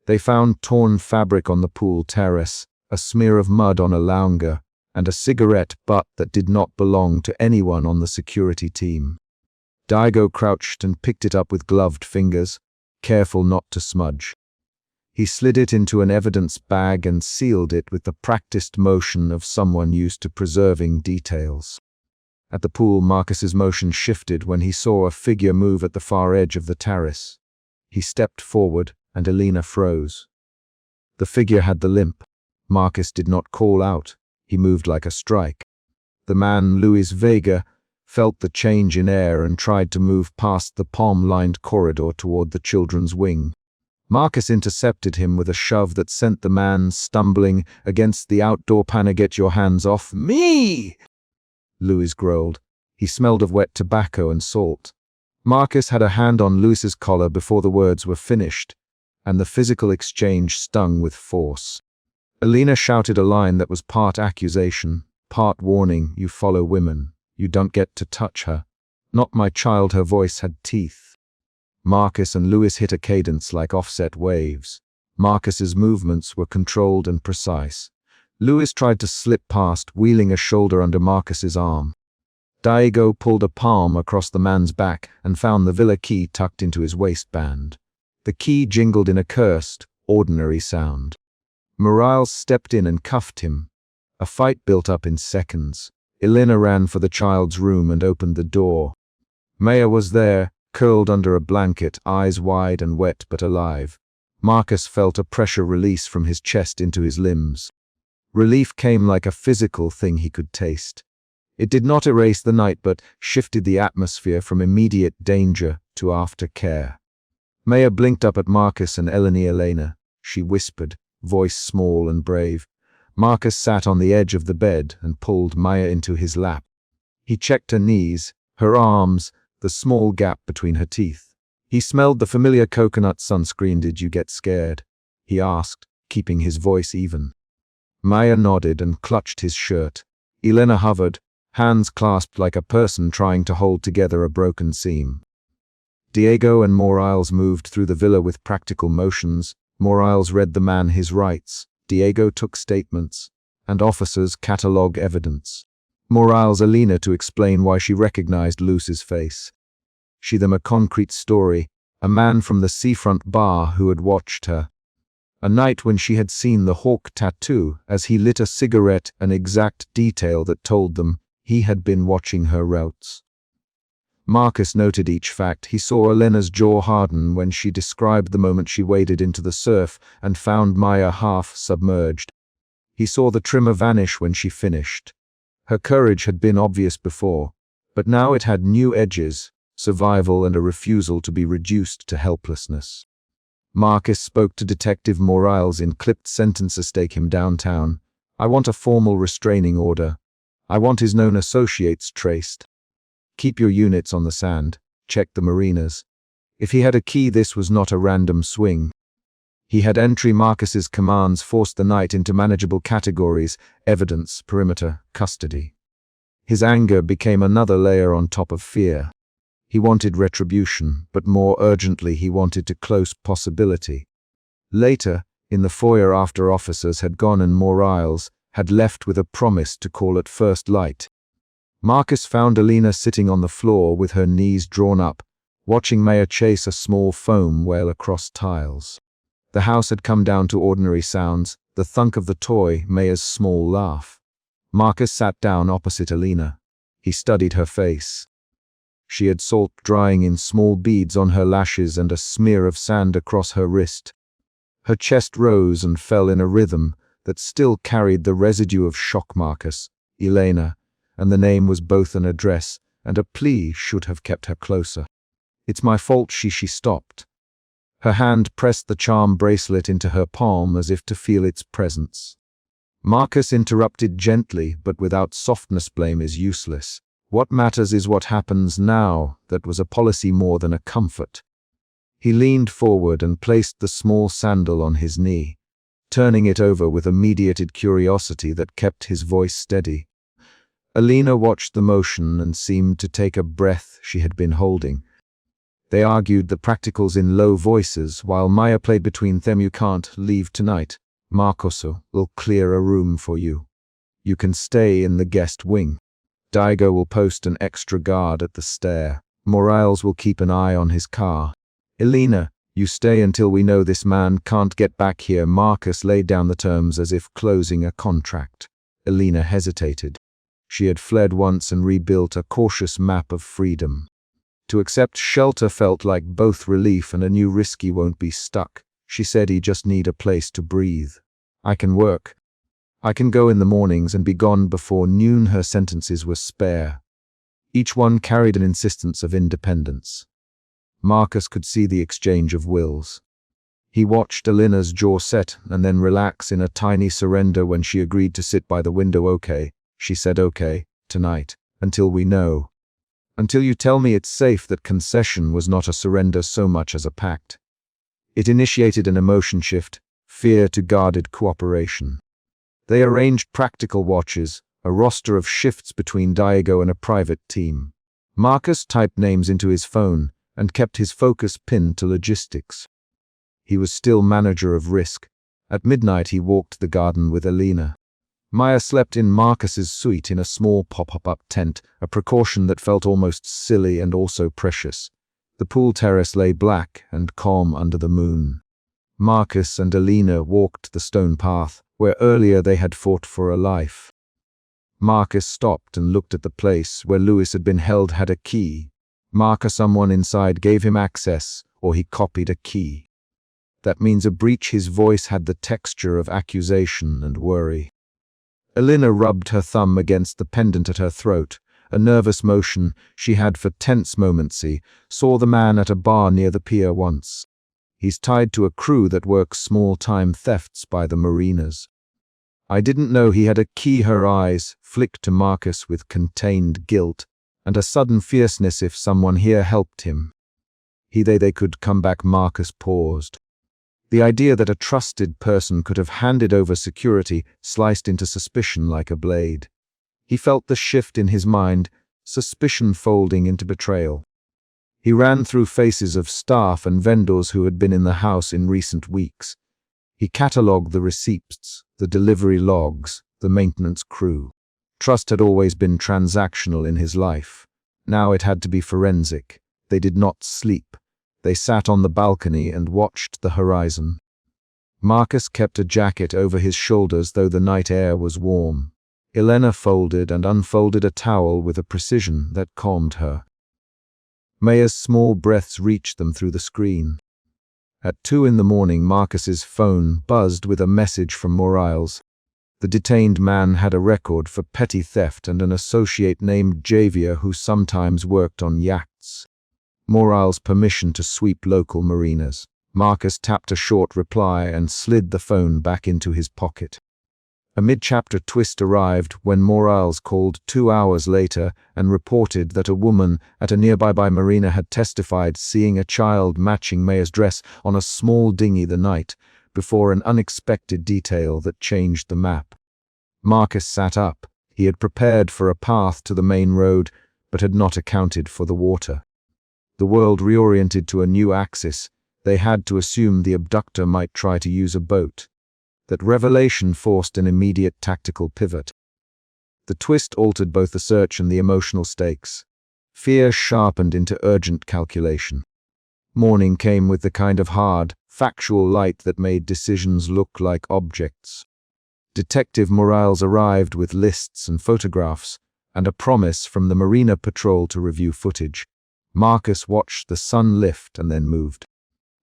Speaker 1: They found torn fabric on the pool terrace, a smear of mud on a lounger, and a cigarette butt that did not belong to anyone on the security team. Diego crouched and picked it up with gloved fingers, careful not to smudge. He slid it into an evidence bag and sealed it with the practiced motion of someone used to preserving details. At the pool, Marcus's motion shifted when he saw a figure move at the far edge of the terrace. He stepped forward, and Elena froze. The figure had the limp. Marcus did not call out. He moved like a strike. The man, Luis Vega, felt the change in air and tried to move past the palm-lined corridor toward the children's wing. Marcus intercepted him with a shove that sent the man stumbling against the outdoor panel. "Get your hands off me!" Luis growled. He smelled of wet tobacco and salt. Marcus had a hand on Luis's collar before the words were finished, and the physical exchange stung with force. Elena shouted a line that was part accusation, part warning. "You follow women. You don't get to touch her. Not my child." Her voice had teeth. Marcus and Luis hit a cadence like offset waves. Marcus's movements were controlled and precise. Luis tried to slip past, wheeling a shoulder under Marcus's arm. Diego pulled a palm across the man's back and found the villa key tucked into his waistband. The key jingled in a cursed, ordinary sound. Morales stepped in and cuffed him. A fight built up in seconds. Elena ran for the child's room and opened the door. Maya was there, curled under a blanket, eyes wide and wet but alive. Marcus felt a pressure release from his chest into his limbs. Relief came like a physical thing he could taste. It did not erase the night but shifted the atmosphere from immediate danger to aftercare. Maya blinked up at Marcus and Elena. She whispered, voice small and brave. Marcus sat on the edge of the bed and pulled Maya into his lap. He checked her knees, her arms, the small gap between her teeth. He smelled the familiar coconut sunscreen. "Did you get scared?" he asked, keeping his voice even. Maya nodded and clutched his shirt. Elena hovered, hands clasped like a person trying to hold together a broken seam. Diego and Morales moved through the villa with practical motions. Morales read the man his rights. Diego took statements, and officers catalogue evidence. Morales Elena to explain why she recognized Luis's face. She them a concrete story, a man from the seafront bar who had watched her. A night when she had seen the hawk tattoo as he lit a cigarette, an exact detail that told them he had been watching her routes. Marcus noted each fact. He saw Elena's jaw harden when she described the moment she waded into the surf and found Maya half submerged. He saw the trimmer vanish when she finished. Her courage had been obvious before, but now it had new edges, survival and a refusal to be reduced to helplessness. Marcus spoke to Detective Morales in clipped sentences. "Take him downtown. I want a formal restraining order. I want his known associates traced. Keep your units on the sand. Check the marinas. If he had a key, this was not a random swing. He had entry." Marcus's commands forced the night into manageable categories: evidence, perimeter, custody. His anger became another layer on top of fear. He wanted retribution, but more urgently he wanted to close possibility. Later, in the foyer after officers had gone and Morales had left with a promise to call at first light, Marcus found Elena sitting on the floor with her knees drawn up, watching Maya chase a small foam whale across tiles. The house had come down to ordinary sounds, the thunk of the toy, Maya's small laugh. Marcus sat down opposite Elena. He studied her face. She had salt drying in small beads on her lashes and a smear of sand across her wrist. Her chest rose and fell in a rhythm that still carried the residue of shock. Marcus, Elena, and the name was both an address and a plea should have kept her closer. "It's my fault," she stopped. Her hand pressed the charm bracelet into her palm as if to feel its presence. Marcus interrupted gently, but without softness. "Blame is useless. What matters is what happens now." That was a policy more than a comfort. He leaned forward and placed the small sandal on his knee, turning it over with a mediated curiosity that kept his voice steady. Elena watched the motion and seemed to take a breath she had been holding. They argued the practicals in low voices while Maya played between them. "You can't leave tonight. Marcos will clear a room for you. You can stay in the guest wing. Daigo will post an extra guard at the stair. Morales will keep an eye on his car. Elena, you stay until we know this man can't get back here. Marcus laid down the terms as if closing a contract. Elena hesitated. She had fled once and rebuilt a cautious map of freedom. To accept shelter felt like both relief and a new risk. He won't be stuck. She said he just need a place to breathe. I can work. I can go in the mornings and be gone before noon. Her sentences were spare. Each one carried an insistence of independence. Marcus could see the exchange of wills. He watched Elena's jaw set and then relax in a tiny surrender when she agreed to sit by the window. Okay, she said, okay, tonight, until we know. Until you tell me it's safe. That concession was not a surrender so much as a pact. It initiated an emotion shift, fear to guarded cooperation. They arranged practical watches, a roster of shifts between Daigo and a private team. Marcus typed names into his phone and kept his focus pinned to logistics. He was still manager of risk. At midnight he walked the garden with Elena. Maya slept in Marcus's suite in a small pop-up tent, a precaution that felt almost silly and also precious. The pool terrace lay black and calm under the moon. Marcus and Elena walked the stone path, where earlier they had fought for a life. Marcus stopped and looked at the place where Lewis had been held. Had a key. Someone inside gave him access, or he copied a key. That means a breach. His voice had the texture of accusation and worry. Elena rubbed her thumb against the pendant at her throat, a nervous motion she had for tense moments. Saw the man at a bar near the pier once. He's tied to a crew that works small-time thefts by the marinas. I didn't know he had a key. Her eyes flicked to Marcus with contained guilt and a sudden fierceness. If someone here helped him, they could come back. Marcus paused. The idea that a trusted person could have handed over security sliced into suspicion like a blade. He felt the shift in his mind, suspicion folding into betrayal. He ran through faces of staff and vendors who had been in the house in recent weeks. He catalogued the receipts, the delivery logs, the maintenance crew. Trust had always been transactional in his life. Now it had to be forensic. They did not sleep. They sat on the balcony and watched the horizon. Marcus kept a jacket over his shoulders, though the night air was warm. Elena folded and unfolded a towel with a precision that calmed her. Maya's small breaths reached them through the screen. At 2 a.m, Marcus's phone buzzed with a message from Morales. The detained man had a record for petty theft and an associate named Javier who sometimes worked on yachts. Morales' permission to sweep local marinas. Marcus tapped a short reply and slid the phone back into his pocket. A mid-chapter twist arrived when Morales called 2 hours later and reported that a woman at a nearby marina had testified seeing a child matching Maya's dress on a small dinghy the night before. An unexpected detail that changed the map. Marcus sat up. He had prepared for a path to the main road, but had not accounted for the water. The world reoriented to a new axis. They had to assume the abductor might try to use a boat. That revelation forced an immediate tactical pivot. The twist altered both the search and the emotional stakes. Fear sharpened into urgent calculation. Morning came with the kind of hard, factual light that made decisions look like objects. Detective Morales arrived with lists and photographs, and a promise from the Marina Patrol to review footage. Marcus watched the sun lift and then moved.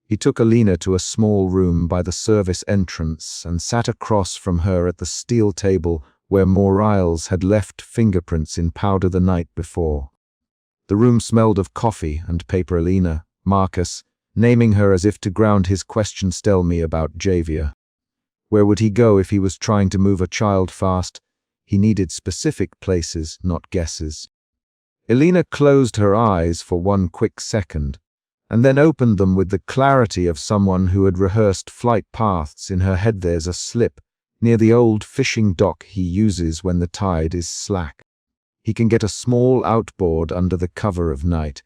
Speaker 1: He took Elena to a small room by the service entrance and sat across from her at the steel table where Morales had left fingerprints in powder the night before. The room smelled of coffee and paper. Elena, Marcus, naming her as if to ground his question. Tell me about Javier. Where would he go if he was trying to move a child fast? He needed specific places, not guesses. Elena closed her eyes for one quick second, and then opened them with the clarity of someone who had rehearsed flight paths in her head. There's a slip near the old fishing dock he uses when the tide is slack. He can get a small outboard under the cover of night.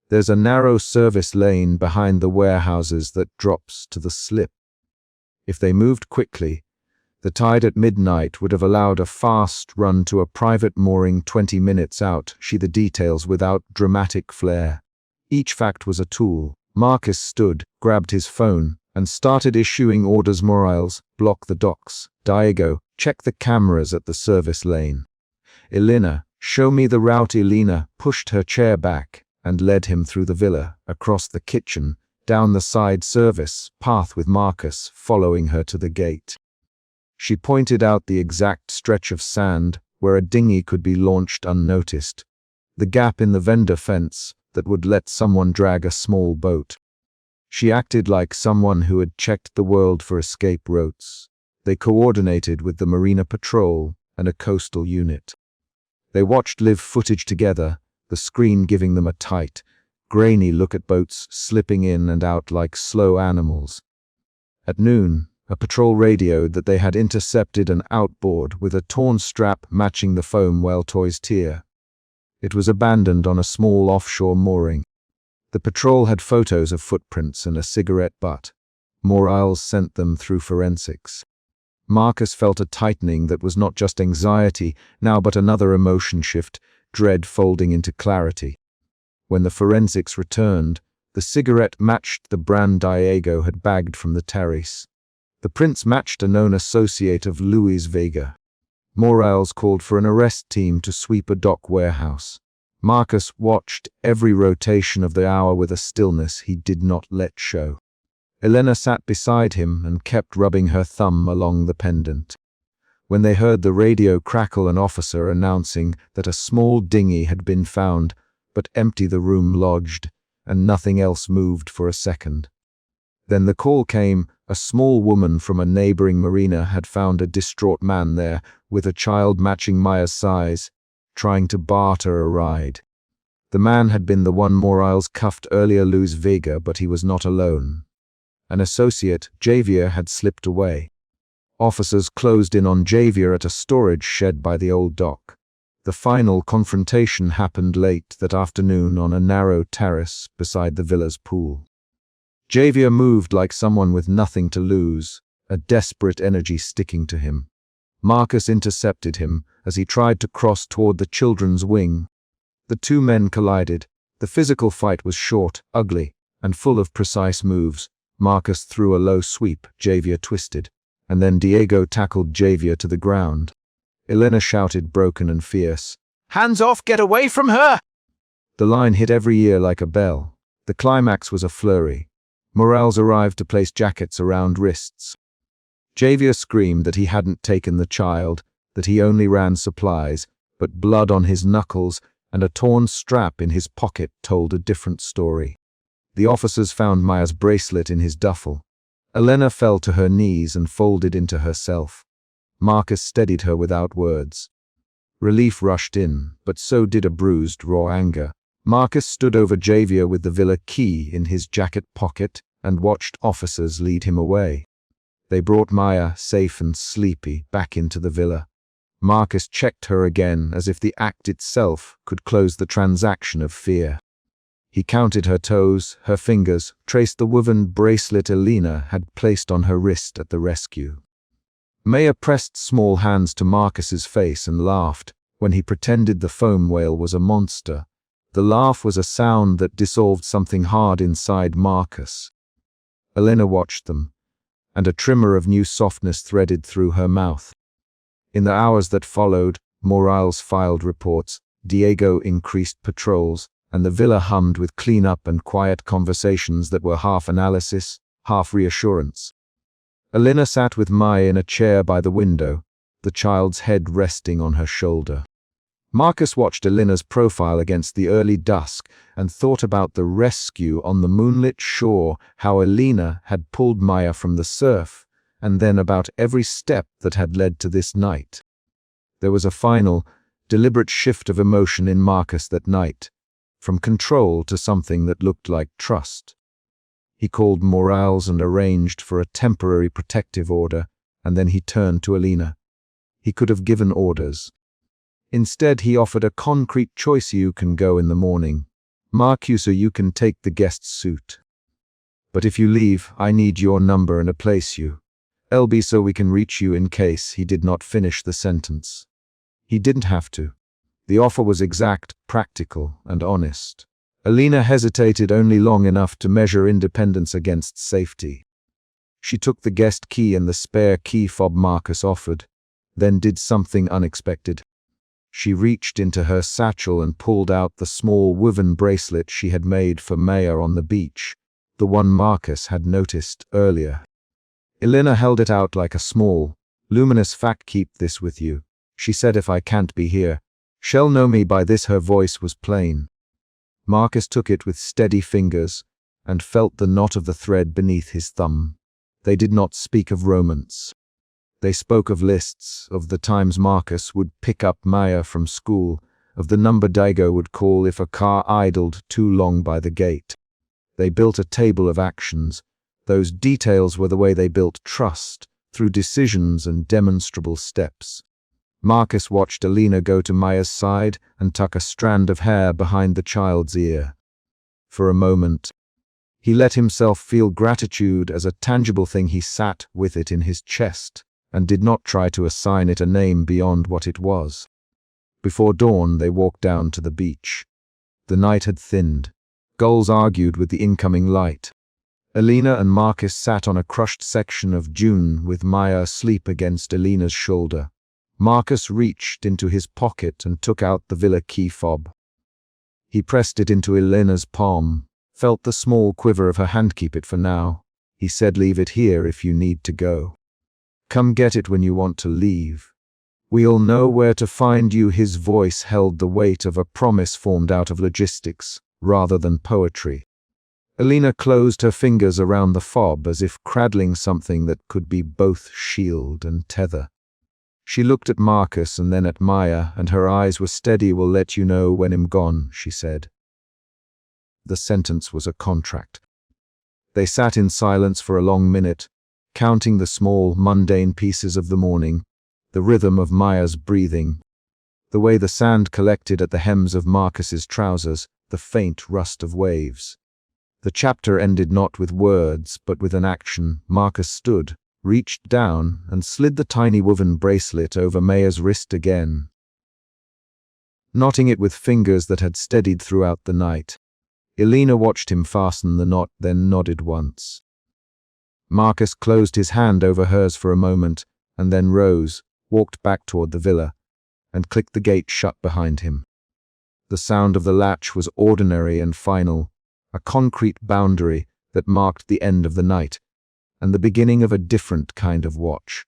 Speaker 1: There's a narrow service lane behind the warehouses that drops to the slip. If they moved quickly, The tide at midnight would have allowed a fast run to a private mooring 20 minutes out, see the details without dramatic flair. Each fact was a tool. Marcus stood, grabbed his phone, and started issuing orders. Morales, block the docks. Diego, check the cameras at the service lane. Elena, show me the route. Elena pushed her chair back and led him through the villa, across the kitchen, down the side service path with Marcus following her to the gate. She pointed out the exact stretch of sand where a dinghy could be launched unnoticed, the gap in the vendor fence that would let someone drag a small boat. She acted like someone who had checked the world for escape routes. They coordinated with the Marina Patrol and a coastal unit. They watched live footage together, the screen giving them a tight, grainy look at boats slipping in and out like slow animals. At noon, a patrol radioed that they had intercepted an outboard with a torn strap matching the foam whale-toy's tier. It was abandoned on a small offshore mooring. The patrol had photos of footprints and a cigarette butt. Morales sent them through forensics. Marcus felt a tightening that was not just anxiety, now but another emotion shift, dread folding into clarity. When the forensics returned, the cigarette matched the brand Diego had bagged from the terrace. The prints matched a known associate of Luis Vega. Morales called for an arrest team to sweep a dock warehouse. Marcus watched every rotation of the hour with a stillness he did not let show. Elena sat beside him and kept rubbing her thumb along the pendant. When they heard the radio crackle, an officer announcing that a small dinghy had been found, but empty, the room lodged, and nothing else moved for a second. Then the call came. A small woman from a neighboring marina had found a distraught man there, with a child matching Maya's size, trying to barter a ride. The man had been the one Morales cuffed earlier, Luis Vega, but he was not alone. An associate, Javier, had slipped away. Officers closed in on Javier at a storage shed by the old dock. The final confrontation happened late that afternoon on a narrow terrace beside the villa's pool. Javier moved like someone with nothing to lose, a desperate energy sticking to him. Marcus intercepted him as he tried to cross toward the children's wing. The two men collided. The physical fight was short, ugly, and full of precise moves. Marcus threw a low sweep, Javier twisted, and then Diego tackled Javier to the ground. Elena shouted, broken and fierce, "Hands off, get away from her!" The line hit every ear like a bell. The climax was a flurry. Morales arrived to place jackets around wrists. Javier screamed that he hadn't taken the child, that he only ran supplies, but blood on his knuckles and a torn strap in his pocket told a different story. The officers found Maya's bracelet in his duffel. Elena fell to her knees and folded into herself. Marcus steadied her without words. Relief rushed in, but so did a bruised, raw anger. Marcus stood over Javier with the villa key in his jacket pocket and watched officers lead him away. They brought Maya, safe and sleepy, back into the villa. Marcus checked her again, as if the act itself could close the transaction of fear. He counted her toes, her fingers, traced the woven bracelet Elena had placed on her wrist at the rescue. Maya pressed small hands to Marcus's face and laughed when he pretended the foam whale was a monster. The laugh was a sound that dissolved something hard inside Marcus. Elena watched them, and a tremor of new softness threaded through her mouth. In the hours that followed, Morales filed reports, Diego increased patrols, and the villa hummed with clean-up and quiet conversations that were half analysis, half reassurance. Elena sat with Maya in a chair by the window, the child's head resting on her shoulder. Marcus watched Elena's profile against the early dusk and thought about the rescue on the moonlit shore, how Elena had pulled Maya from the surf, and then about every step that had led to this night. There was a final, deliberate shift of emotion in Marcus that night, from control to something that looked like trust. He called Morales and arranged for a temporary protective order, and then he turned to Elena. He could have given orders. Instead, he offered a concrete choice: you can go in the morning. Marcus, or you can take the guest suite. But if you leave, I need your number and a place you. LB so we can reach you in case he did not finish the sentence. He didn't have to. The offer was exact, practical, and honest. Alina hesitated only long enough to measure independence against safety. She took the guest key and the spare key fob Marcus offered, then did something unexpected. She reached into her satchel and pulled out the small woven bracelet she had made for Maya on the beach, the one Marcus had noticed earlier. Alina held it out like a small, luminous fact. Keep this with you, she said. If I can't be here, she'll know me by this. Her voice was plain. Marcus took it with steady fingers and felt the knot of the thread beneath his thumb. They did not speak of romance. They spoke of lists, of the times Marcus would pick up Maya from school, of the number Daigo would call if a car idled too long by the gate. They built a table of actions. Those details were the way they built trust, through decisions and demonstrable steps. Marcus watched Alina go to Maya's side and tuck a strand of hair behind the child's ear. For a moment, he let himself feel gratitude as a tangible thing. He sat with it in his chest and did not try to assign it a name beyond what it was. Before dawn, they walked down to the beach. The night had thinned. Gulls argued with the incoming light. Alina and Marcus sat on a crushed section of dune with Maya asleep against Alina's shoulder. Marcus reached into his pocket and took out the villa key fob. He pressed it into Alina's palm, felt the small quiver of her hand. Keep it for now, he said. Leave it here if you need to go. Come get it when you want to leave. We'll know where to find you. His voice held the weight of a promise formed out of logistics, rather than poetry. Alina closed her fingers around the fob as if cradling something that could be both shield and tether. She looked at Marcus and then at Maya, and her eyes were steady. We'll let you know when I'm gone, she said. The sentence was a contract. They sat in silence for a long minute, counting the small, mundane pieces of the morning, the rhythm of Maya's breathing, the way the sand collected at the hems of Marcus's trousers, the faint rust of waves. The chapter ended not with words, but with an action. Marcus stood, reached down, and slid the tiny woven bracelet over Maya's wrist again, knotting it with fingers that had steadied throughout the night. Alina watched him fasten the knot, then nodded once. Marcus closed his hand over hers for a moment, and then rose, walked back toward the villa, and clicked the gate shut behind him. The sound of the latch was ordinary and final, a concrete boundary that marked the end of the night, and the beginning of a different kind of watch.